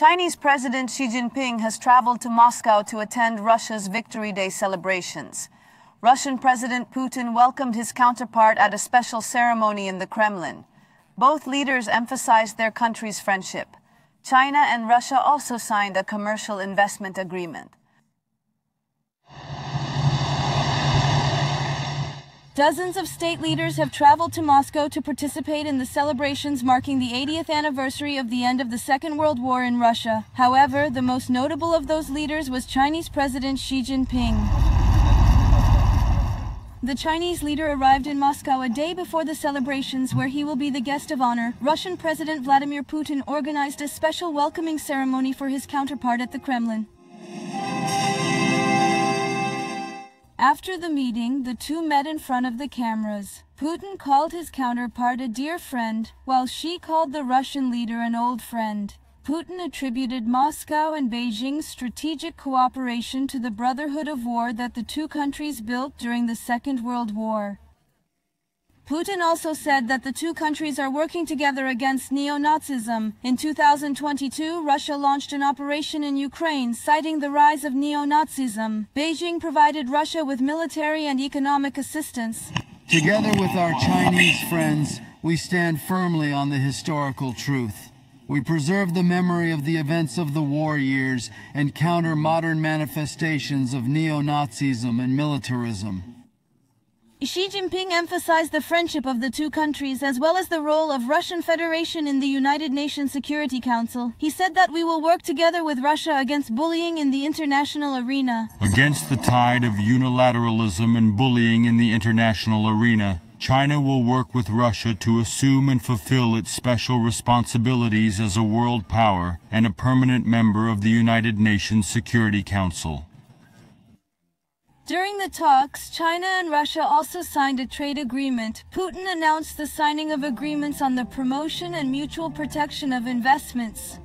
Chinese President Xi Jinping has traveled to Moscow to attend Russia's Victory Day celebrations. Russian President Putin welcomed his counterpart at a special ceremony in the Kremlin. Both leaders emphasized their countries' friendship. China and Russia also signed a commercial investment agreement. Dozens of state leaders have traveled to Moscow to participate in the celebrations marking the 80th anniversary of the end of the Second World War in Russia. However, the most notable of those leaders was Chinese President Xi Jinping. The Chinese leader arrived in Moscow a day before the celebrations, where he will be the guest of honor. Russian President Vladimir Putin organized a special welcoming ceremony for his counterpart at the Kremlin. After the meeting, the two met in front of the cameras. Putin called his counterpart a dear friend, while Xi called the Russian leader an old friend. Putin attributed Moscow and Beijing's strategic cooperation to the brotherhood of war that the two countries built during the Second World War. Putin also said that the two countries are working together against neo-Nazism. In 2022, Russia launched an operation in Ukraine, citing the rise of neo-Nazism. Beijing provided Russia with military and economic assistance. Together with our Chinese friends, we stand firmly on the historical truth. We preserve the memory of the events of the war years and counter modern manifestations of neo-Nazism and militarism. Xi Jinping emphasized the friendship of the two countries as well as the role of Russian Federation in the United Nations Security Council. He said that we will work together with Russia against bullying in the international arena. Against the tide of unilateralism and bullying in the international arena, China will work with Russia to assume and fulfill its special responsibilities as a world power and a permanent member of the United Nations Security Council. During the talks, China and Russia also signed a trade agreement. Putin announced the signing of agreements on the promotion and mutual protection of investments.